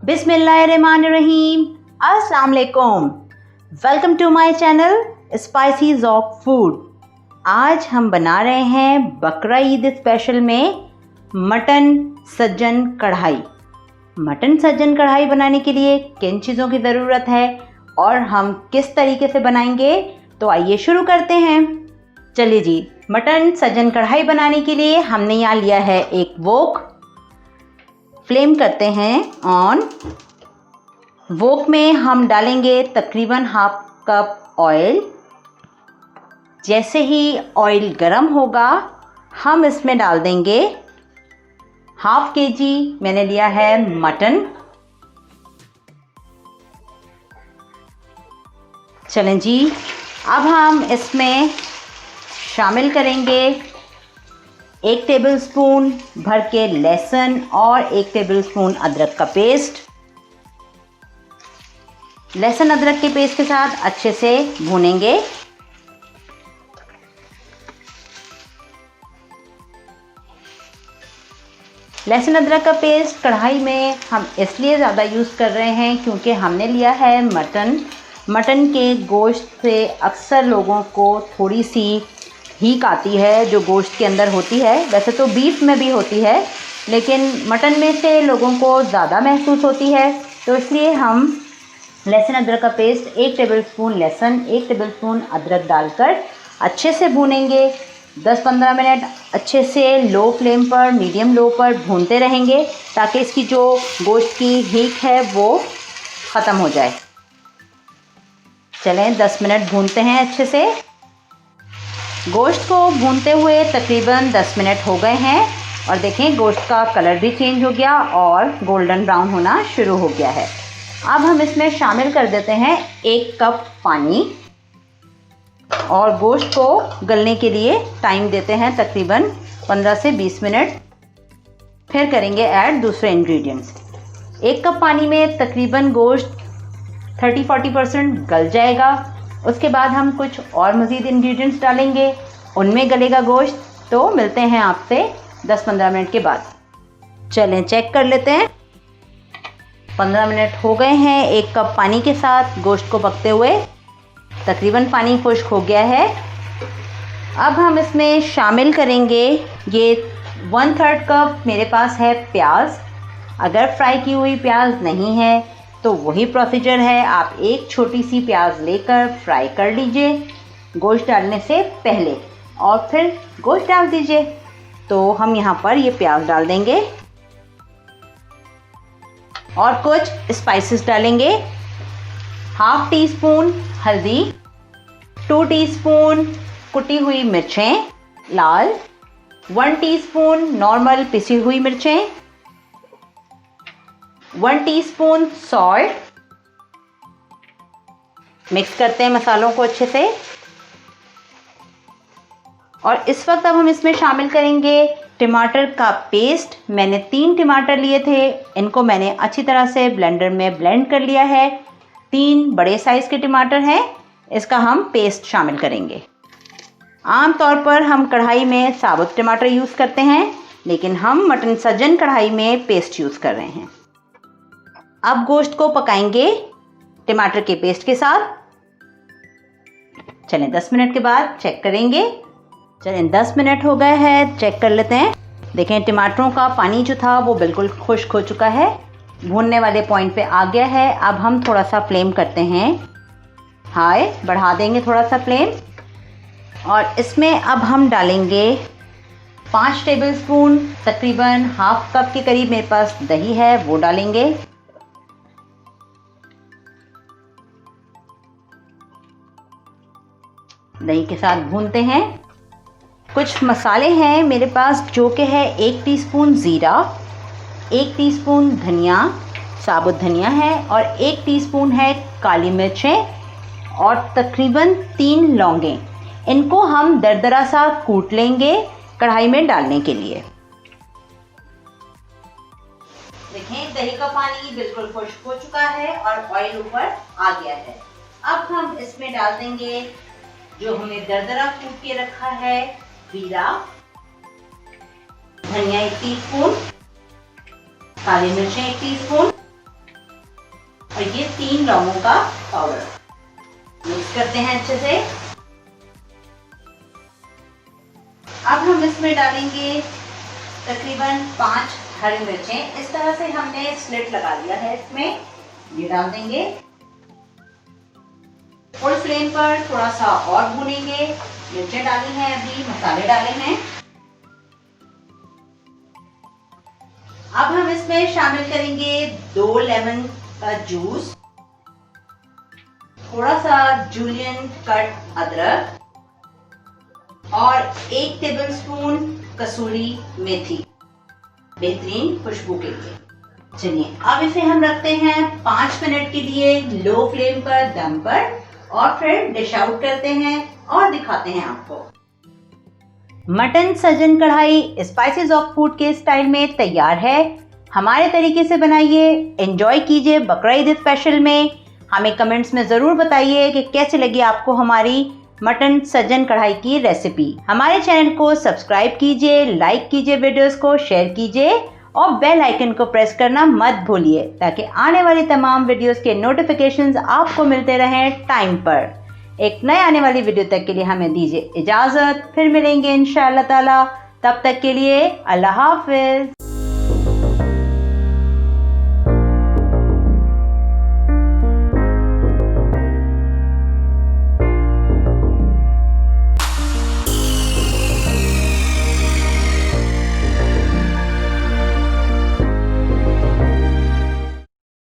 बिस्मिल्लाहिर्रहमानिर्रहीम। अस्सलाम वालेकुम। Welcome to my channel spices of food. आज हम बना रहे हैं बकरा ईद स्पेशल में मटन सज्जन कढ़ाई। मटन सज्जन कढ़ाई बनाने के लिए किन चीज़ों की ज़रूरत है और हम किस तरीके से बनाएंगे, तो आइए शुरू करते हैं। चलिए जी, मटन सज्जन कढ़ाई बनाने के लिए हमने यहाँ लिया है एक वोक। फ्लेम करते हैं ऑन। वोक में हम डालेंगे तकरीबन हाफ कप ऑयल। जैसे ही ऑयल गर्म होगा हम इसमें डाल देंगे हाफ केजी मैंने लिया है मटन। चलें जी, अब हम इसमें शामिल करेंगे 1 टेबलस्पून भर के लहसुन और 1 टेबलस्पून अदरक का पेस्ट। लहसुन अदरक के पेस्ट के साथ अच्छे से भूनेंगे। लहसुन अदरक का पेस्ट कढ़ाई में हम इसलिए ज़्यादा यूज़ कर रहे हैं क्योंकि हमने लिया है मटन के गोश्त से अक्सर लोगों को थोड़ी सी हीक आती है जो गोश्त के अंदर होती है। वैसे तो बीफ में भी होती है, लेकिन मटन में से लोगों को ज़्यादा महसूस होती है, तो इसलिए हम लहसुन अदरक का पेस्ट 1 टेबलस्पून लहसुन 1 टेबलस्पून अदरक डालकर अच्छे से भूनेंगे। 10-15 मिनट अच्छे से लो फ्लेम पर, मीडियम लो पर भूनते रहेंगे ताकि इसकी जो गोश्त की हीक है वो ख़त्म हो जाए। चलें 10 मिनट भूनते हैं अच्छे से। गोश्त को भूनते हुए तकरीबन 10 मिनट हो गए हैं और देखें गोश्त का कलर भी चेंज हो गया और गोल्डन ब्राउन होना शुरू हो गया है। अब हम इसमें शामिल कर देते हैं 1 कप पानी और गोश्त को गलने के लिए टाइम देते हैं तकरीबन 15 से 20 मिनट। फिर करेंगे ऐड दूसरे इंग्रेडिएंट्स। 1 कप पानी में तकरीबन गोश्त 30-40% गल जाएगा। उसके बाद हम कुछ और मज़ीद इंग्रेडिएंट्स डालेंगे, उनमें गलेगा गोश्त। तो मिलते हैं आपसे 10-15 मिनट के बाद। चलें चेक कर लेते हैं। 15 मिनट हो गए हैं 1 कप पानी के साथ गोश्त को पकते हुए। तकरीबन पानी खुश्क हो गया है। अब हम इसमें शामिल करेंगे ये 1/3 कप मेरे पास है प्याज। अगर फ्राई की हुई प्याज नहीं है तो वही प्रोसीजर है, आप एक छोटी सी प्याज लेकर फ्राई कर लीजिए गोश्त डालने से पहले और फिर गोश्त डाल दीजिए। तो हम यहाँ पर ये प्याज डाल देंगे और कुछ स्पाइसेस डालेंगे। हाफ टी स्पून हल्दी, 2 टीस्पून कुटी हुई मिर्चें लाल, 1 टीस्पून नॉर्मल पिसी हुई मिर्चें, 1 टीस्पून सॉल्ट। मिक्स करते हैं मसालों को अच्छे से। और इस वक्त अब हम इसमें शामिल करेंगे टमाटर का पेस्ट। मैंने 3 टमाटर लिए थे, इनको मैंने अच्छी तरह से ब्लेंडर में ब्लेंड कर लिया है। 3 बड़े साइज़ के टमाटर हैं, इसका हम पेस्ट शामिल करेंगे। आम तौर पर हम कढ़ाई में साबुत टमाटर यूज़ करते हैं, लेकिन हम मटन सज्जन कढ़ाई में पेस्ट यूज़ कर रहे हैं। अब गोश्त को पकाएंगे टमाटर के पेस्ट के साथ। चलें 10 मिनट के बाद चेक करेंगे। चलें 10 मिनट हो गए हैं, चेक कर लेते हैं। देखें टमाटरों का पानी जो था वो बिल्कुल खुश्क हो चुका है, भूनने वाले पॉइंट पे आ गया है। अब हम थोड़ा सा फ्लेम करते हैं हाई, बढ़ा देंगे थोड़ा सा फ्लेम। और इसमें अब हम डालेंगे 5 टेबलस्पून तकरीबन हाफ कप के करीब मेरे पास दही है, वो डालेंगे। दही के साथ भूनते हैं। कुछ मसाले हैं मेरे पास जो कि है 1 टीस्पून ज़ीरा, 1 टीस्पून धनिया, साबुत धनिया है और 1 टीस्पून है काली मिर्चें और तकरीबन 3 लौंगें। इनको हम दरदरा सा कूट लेंगे कढ़ाई में डालने के लिए। देखें दही का पानी बिल्कुल खुश्क हो चुका है और ऑयल ऊपर आ गया है। अब हम इसमें डाल देंगे जो हमने दरदरा कूट के रखा है जीरा, धनिया 1 टीस्पून, काली मिर्चें 1 टीस्पून, 3 लौंगों का पाउडर। मिक्स करते हैं अच्छे से। अब हम इसमें डालेंगे तकरीबन 5 हरी मिर्चें। इस तरह से हमने स्लिट लगा दिया है इसमें, ये डाल देंगे। फुल फ्लेम पर थोड़ा सा और भूनेंगे। मिर्चें डाली हैं, अभी मसाले डाले हैं। अब हम इसमें शामिल करेंगे 2 लेमन का जूस, थोड़ा सा जूलियन कट अदरक और 1 टेबलस्पून कसूरी मेथी, बेहतरीन खुशबू के लिए। चलिए अब इसे हम रखते हैं 5 मिनट के लिए लो फ्लेम पर दम पर, और फिर डिश आउट करते हैं और दिखाते हैं आपको। मटन सजन कढ़ाई स्पाइसेस ऑफ फूड के स्टाइल में तैयार है। हमारे तरीके से बनाइए, एंजॉय कीजिए बकरा ईद स्पेशल में। हमें कमेंट्स में ज़रूर बताइए कि कैसे लगी आपको हमारी मटन सजन कढ़ाई की रेसिपी। हमारे चैनल को सब्सक्राइब कीजिए, लाइक कीजिए, वीडियोस को शेयर कीजिए और बेल आइकन को प्रेस करना मत भूलिए, ताकि आने वाली तमाम वीडियोस के नोटिफिकेशंस आपको मिलते रहें टाइम पर। एक नए आने वाली वीडियो तक के लिए हमें दीजिए इजाज़त। फिर मिलेंगे इंशाअल्लाह ताला, तब तक के लिए अल्लाह हाफिज़।